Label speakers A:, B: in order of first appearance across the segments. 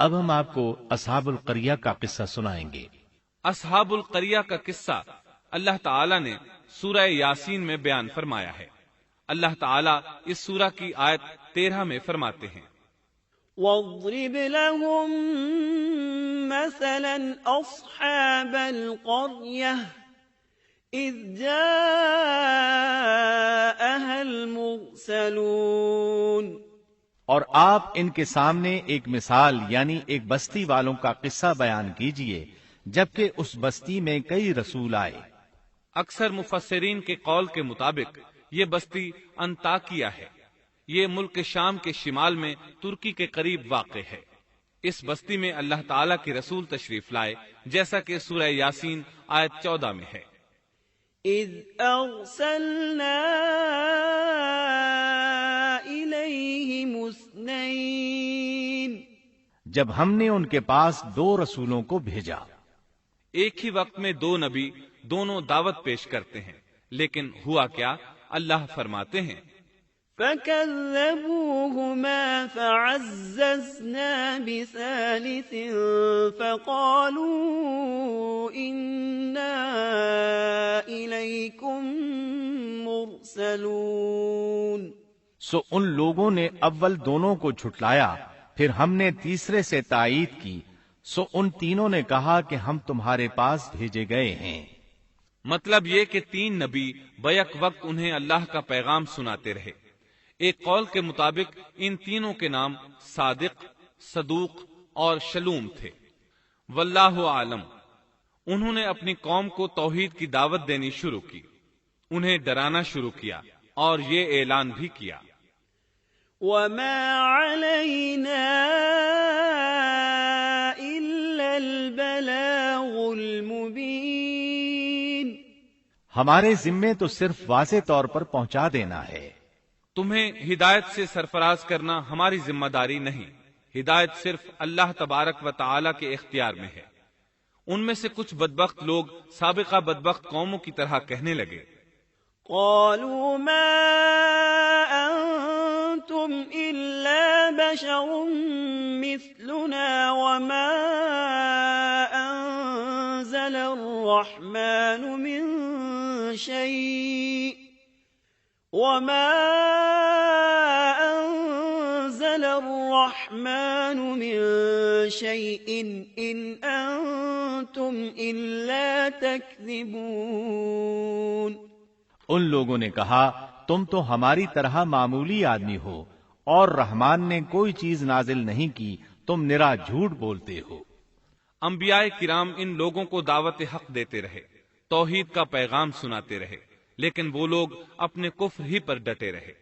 A: اب ہم آپ کو اصحاب القریہ کا قصہ سنائیں گے۔
B: اصحاب القریہ کا قصہ اللہ تعالی نے سورہ یاسین میں بیان فرمایا ہے۔ اللہ تعالی اس سورہ کی آیت 13 میں فرماتے ہیں،
C: وَاضْرِبْ لَهُم مَّثَلًا أَصْحَابَ الْقَرْيَةِ إِذْ جَاءَهَا الْمُرْسَلُونَ۔
A: اور آپ ان کے سامنے ایک مثال یعنی ایک بستی والوں کا قصہ بیان کیجئے جبکہ اس بستی میں کئی رسول آئے۔
B: اکثر مفسرین کے قول کے مطابق یہ بستی انطاکیہ ہے۔ یہ ملک شام کے شمال میں ترکی کے قریب واقع ہے۔ اس بستی میں اللہ تعالیٰ کے رسول تشریف لائے، جیسا کہ سورہ یاسین آیت 14 میں ہے،
C: اِذْ أَرْسَلْنَا إِلَيْهِمُ اثْنَيْنِ،
A: جب ہم نے ان کے پاس 2 رسولوں کو بھیجا۔
B: ایک ہی وقت میں 2 نبی دونوں دعوت پیش کرتے ہیں، لیکن ہوا کیا؟ اللہ فرماتے ہیں،
C: فَكَذَّبُوهُمَا فَعَزَّزْنَا بِثَالِثٍ فَقَالُوا إِنَّا إِلَيْكُمْ مُرْسَلُونَ۔
A: سو ان لوگوں نے اول دونوں کو جھٹلایا، پھر ہم نے تیسرے سے تائید کی، سو ان تینوں نے کہا کہ ہم تمہارے پاس بھیجے گئے ہیں۔
B: مطلب یہ کہ 3 نبی بیک وقت انہیں اللہ کا پیغام سناتے رہے۔ ایک قول کے مطابق ان تینوں کے نام صادق، صدوق اور شلوم تھے، واللہ عالم۔ انہوں نے اپنی قوم کو توحید کی دعوت دینی شروع کی، انہیں ڈرانا شروع کیا اور یہ اعلان بھی کیا،
C: وَمَا عَلَيْنَا إِلَّا الْبَلَاغُ الْمُبِينُ۔
A: ہمارے ذمے تو صرف واضح طور پر پہنچا دینا ہے۔
B: تمہیں ہدایت سے سرفراز کرنا ہماری ذمہ داری نہیں، ہدایت صرف اللہ تبارک و تعالی کے اختیار میں ہے۔ ان میں سے کچھ بدبخت لوگ سابقہ بدبخت قوموں کی طرح کہنے لگے،
C: قالوا ما أنتم إلا بشر مثلنا وما أنزل الرحمن من شيء إن أنتم إلا تكذبون۔
A: ان لوگوں نے کہا تم تو ہماری طرح معمولی آدمی ہو اور رحمان نے کوئی چیز نازل نہیں کی، تم نرا جھوٹ بولتے ہو۔
B: انبیاء کرام ان لوگوں کو دعوت حق دیتے رہے، توحید کا پیغام سناتے رہے، لیکن وہ لوگ اپنے کفر ہی پر ڈٹے رہے۔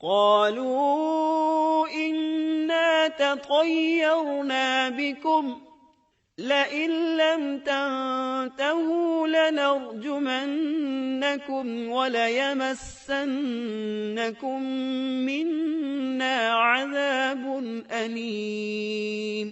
C: قالوا إنا تطيرنا بكم لئن لم تنتهوا لنرجمنكم وليمسنكم منا عذاب أليم۔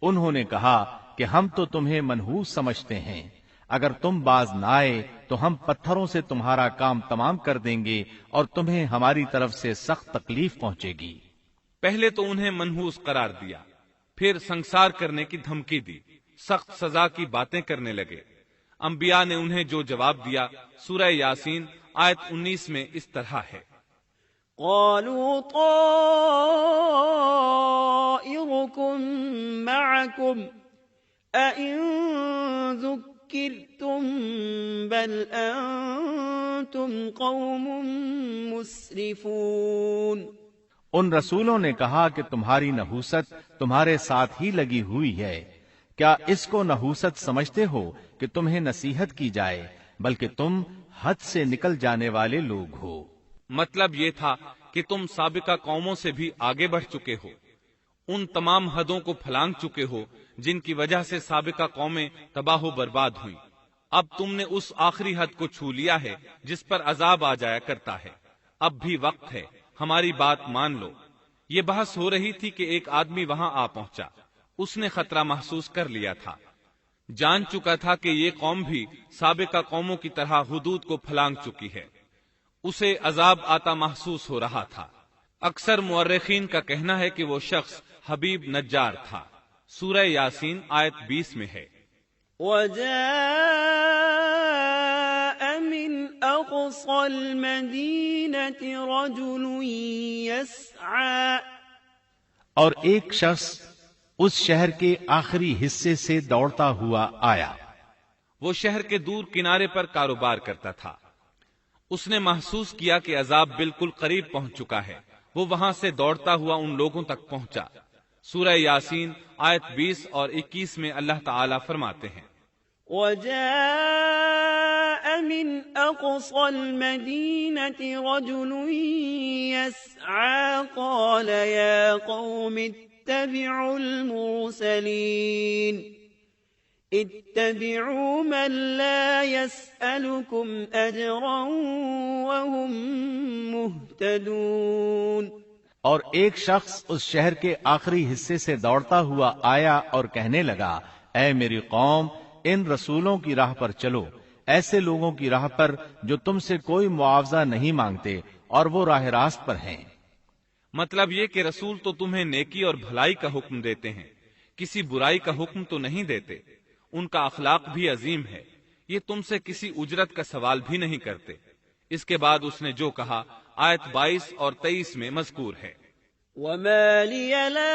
A: انہوں نے کہا کہ ہم تو تمہیں منحوس سمجھتے ہیں، اگر تم باز نہ آئے تو ہم پتھروں سے تمہارا کام تمام کر دیں گے اور تمہیں ہماری طرف سے سخت تکلیف پہنچے گی۔
B: پہلے تو انہیں منحوس قرار دیا، پھر سنسار کرنے کی دھمکی دی، سخت سزا کی باتیں کرنے لگے۔ انبیاء نے انہیں جو جواب دیا سورہ یاسین آیت 19 میں اس طرح ہے،
C: قالوا طائركم معكم أئن ذكرتم بل أنتم قوم مسرفون۔
A: ان رسولوں نے کہا کہ تمہاری نحوست تمہارے ساتھ ہی لگی ہوئی ہے، کیا اس کو نحوست سمجھتے ہو کہ تمہیں نصیحت کی جائے، بلکہ تم حد سے نکل جانے والے لوگ ہو۔
B: مطلب یہ تھا کہ تم سابقہ قوموں سے بھی آگے بڑھ چکے ہو، ان تمام حدوں کو پھلانگ چکے ہو جن کی وجہ سے سابقہ قومیں تباہ و برباد ہوئیں۔ اب تم نے اس آخری حد کو چھو لیا ہے جس پر عذاب آ جایا کرتا ہے۔ اب بھی وقت ہے، ہماری بات مان لو۔ یہ بحث ہو رہی تھی کہ ایک آدمی وہاں آ پہنچا، اس نے خطرہ محسوس کر لیا تھا، جان چکا تھا کہ یہ قوم بھی سابقہ قوموں کی طرح حدود کو پھلانگ چکی ہے، اسے عذاب آتا محسوس ہو رہا تھا۔ اکثر مورخین کا کہنا ہے کہ وہ شخص حبیب نجار تھا۔ سورہ یاسین آیت 20 میں ہے۔
C: وجاء من أقصى المدينة رجل يسعى
A: اور ایک شخص اس شہر کے آخری حصے سے دوڑتا ہوا آیا۔
B: وہ شہر کے دور کنارے پر کاروبار کرتا تھا۔ اس نے محسوس کیا کہ عذاب بالکل قریب پہنچ چکا ہے۔ وہ وہاں سے دوڑتا ہوا ان لوگوں تک پہنچا۔ سورہ یاسین آیت 20 اور 21 میں اللہ تعالی فرماتے ہیں،
C: وجاء من أقصى المدينة رجل يسعى قال يا قوم اتبعوا المرسلين اتبعوا من لا يسألكم أجرا وهم مهتدون۔
A: اور ایک شخص اس شہر کے آخری حصے سے دوڑتا ہوا آیا اور کہنے لگا، اے میری قوم، ان رسولوں کی راہ پر چلو، ایسے لوگوں کی راہ پر جو تم سے کوئی معاوضہ نہیں مانگتے اور وہ راہ راست پر ہیں۔
B: مطلب یہ کہ رسول تو تمہیں نیکی اور بھلائی کا حکم دیتے ہیں، کسی برائی کا حکم تو نہیں دیتے۔ ان کا اخلاق بھی عظیم ہے، یہ تم سے کسی اجرت کا سوال بھی نہیں کرتے۔ اس کے بعد اس نے جو کہا آیت 22 اور 23 میں مذکور ہے،
C: وما لي لا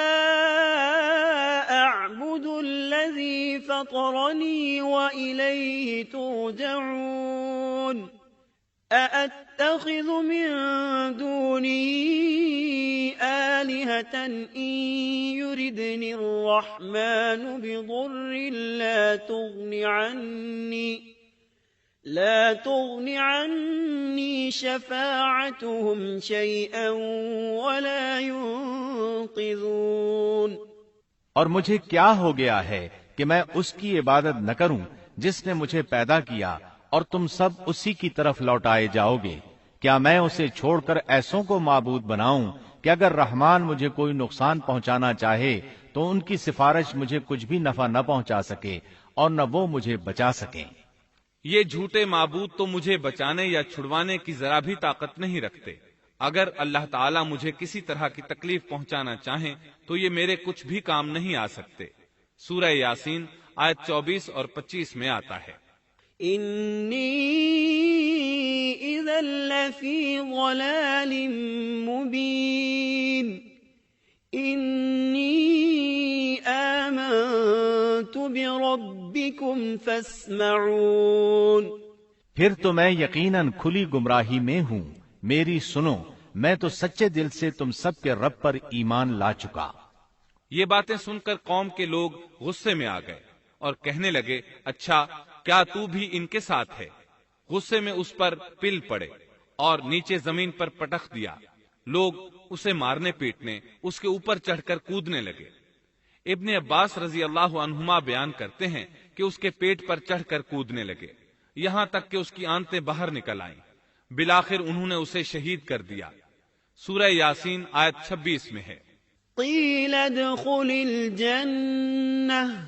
C: أعبد الذي فطرني وإليه ترجعون أأتخذ من دونه آلهة إن يردني الرحمن بضر لا تغن عني شفاعتهم شيئا ولا ينقذون۔
A: اور مجھے کیا ہو گیا ہے کہ میں اس کی عبادت نہ کروں جس نے مجھے پیدا کیا، اور تم سب اسی کی طرف لوٹائے جاؤ گے۔ کیا میں اسے چھوڑ کر ایسوں کو معبود بناؤں کہ اگر رحمان مجھے کوئی نقصان پہنچانا چاہے تو ان کی سفارش مجھے کچھ بھی نفع نہ پہنچا سکے اور نہ وہ مجھے بچا سکیں۔
B: یہ جھوٹے معبود تو مجھے بچانے یا چھڑوانے کی ذرا بھی طاقت نہیں رکھتے۔ اگر اللہ تعالیٰ مجھے کسی طرح کی تکلیف پہنچانا چاہیں تو یہ میرے کچھ بھی کام نہیں آ سکتے۔ سورہ یاسین آیت 24 اور 25 میں آتا ہے،
C: إني إذا لفي ضلال مبين إني آمنت بربكم فاسمعون۔
A: پھر تو میں یقیناً کھلی گمراہی میں ہوں، میری سنو، میں تو سچے دل سے تم سب کے رب پر ایمان لا چکا۔
B: یہ باتیں سن کر قوم کے لوگ غصے میں آ گئے اور کہنے لگے، اچھا کیا تو بھی ان کے ساتھ ہے؟ غصے میں اس پر پل پڑے اور نیچے زمین پر پٹخ دیا۔ لوگ اسے مارنے پیٹنے، اس کے اوپر چڑھ کر کودنے لگے۔ ابن عباس رضی اللہ عنہما بیان کرتے ہیں کہ اس کے پیٹ پر چڑھ کر کودنے لگے، یہاں تک کہ اس کی آنتیں باہر نکل آئیں۔ بالآخر انہوں نے اسے شہید کر دیا۔ سورہ یاسین آیت 26 میں ہے،
C: قیل ادخل الجنہ،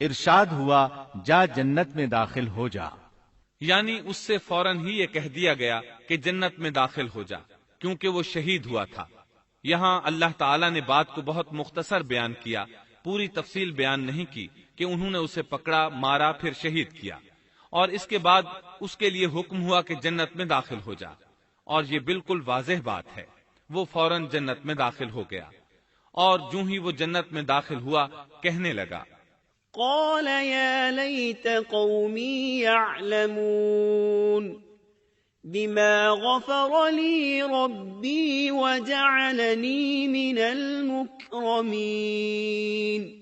A: ارشاد ہوا جا جنت میں داخل ہو جا،
B: یعنی اس سے فوراً ہی یہ کہہ دیا گیا کہ جنت میں داخل ہو جا، کیونکہ وہ شہید ہوا تھا۔ یہاں اللہ تعالیٰ نے بات کو بہت مختصر بیان کیا، پوری تفصیل بیان نہیں کی کہ انہوں نے اسے پکڑا، مارا، پھر شہید کیا، اور اس کے بعد اس کے لیے حکم ہوا کہ جنت میں داخل ہو جا، اور یہ بالکل واضح بات ہے۔ وہ فوراً جنت میں داخل ہو گیا، اور جو ہی وہ جنت میں داخل ہوا کہنے لگا،
C: قال يا ليت قومي يعلمون بما غفر لي ربي وجعلني من المكرمين۔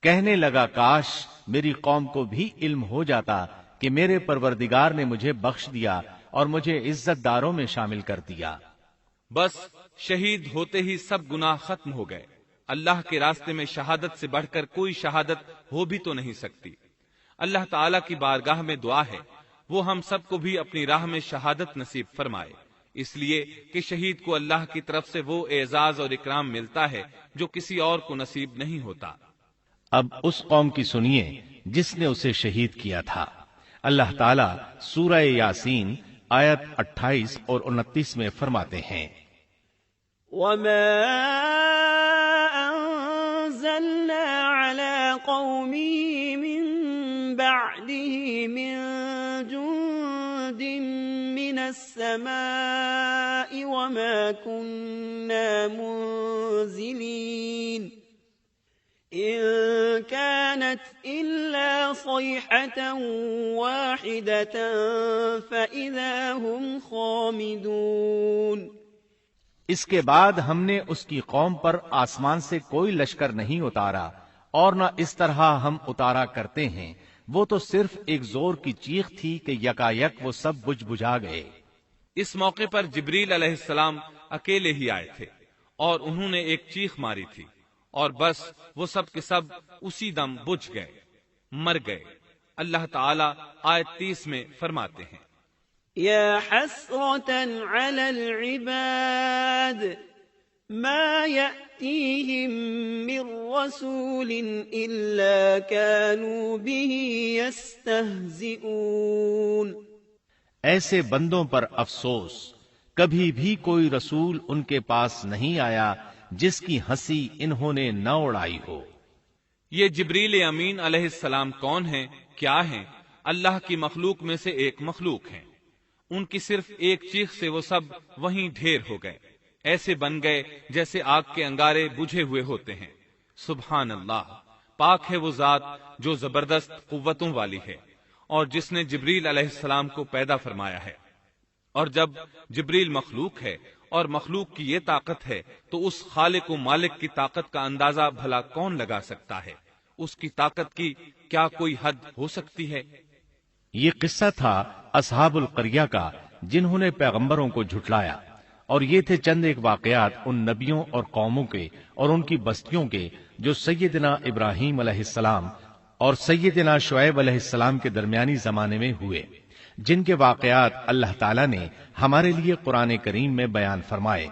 A: کہنے لگا کاش میری قوم کو بھی علم ہو جاتا کہ میرے پروردگار نے مجھے بخش دیا اور مجھے عزت داروں میں شامل کر دیا۔
B: بس شہید ہوتے ہی سب گناہ ختم ہو گئے۔ اللہ کے راستے میں شہادت سے بڑھ کر کوئی شہادت ہو بھی تو نہیں سکتی۔ اللہ تعالیٰ کی بارگاہ میں دعا ہے وہ ہم سب کو بھی اپنی راہ میں شہادت نصیب فرمائے، اس لیے کہ شہید کو اللہ کی طرف سے وہ اعزاز اور اکرام ملتا ہے جو کسی اور کو نصیب نہیں ہوتا۔
A: اب اس قوم کی سنیے جس نے اسے شہید کیا تھا۔ اللہ تعالیٰ سورہ یاسین آیت 28 اور 29 میں فرماتے ہیں،
C: وما أنزلنا على قومه من بعده من جند من السماء وما كنا منزلين إن كانت إلا صيحة واحدة فإذا هم خامدون۔
A: اس کے بعد ہم نے اس کی قوم پر آسمان سے کوئی لشکر نہیں اتارا اور نہ اس طرح ہم اتارا کرتے ہیں، وہ تو صرف ایک زور کی چیخ تھی کہ یکایک وہ سب بجھ بجھا گئے۔
B: اس موقع پر جبریل علیہ السلام اکیلے ہی آئے تھے اور انہوں نے ایک چیخ ماری تھی اور بس وہ سب کے سب اسی دم بجھ گئے، مر گئے۔ اللہ تعالی آیت 30 میں فرماتے ہیں،
C: يا حسرة على العباد ما يأتيهم من رسول إلا كانوا به يستهزئون۔
A: ایسے بندوں پر افسوس، کبھی بھی کوئی رسول ان کے پاس نہیں آیا جس کی ہنسی انہوں نے نہ اڑائی ہو۔
B: یہ جبریل امین علیہ السلام کون ہیں، کیا ہیں؟ اللہ کی مخلوق میں سے ایک مخلوق ہیں۔ ان کی صرف ایک چیخ سے وہ سب وہیں ڈھیر ہو گئے، ایسے بن گئے جیسے آگ کے انگارے بجھے ہوئے ہوتے ہیں۔ سبحان اللہ، پاک ہے وہ ذات جو زبردست قوتوں والی ہے اور جس نے جبریل علیہ السلام کو پیدا فرمایا ہے۔ اور جب جبریل مخلوق ہے اور مخلوق کی یہ طاقت ہے تو اس خالق و مالک کی طاقت کا اندازہ بھلا کون لگا سکتا ہے؟ اس کی طاقت کی کیا کوئی حد ہو سکتی ہے؟
A: یہ قصہ تھا اصحاب القریہ کا جنہوں نے پیغمبروں کو جھٹلایا، اور یہ تھے چند ایک واقعات ان نبیوں اور قوموں کے اور ان کی بستیوں کے جو سیدنا ابراہیم علیہ السلام اور سیدنا شعیب علیہ السلام کے درمیانی زمانے میں ہوئے، جن کے واقعات اللہ تعالیٰ نے ہمارے لیے قرآن کریم میں بیان فرمائے۔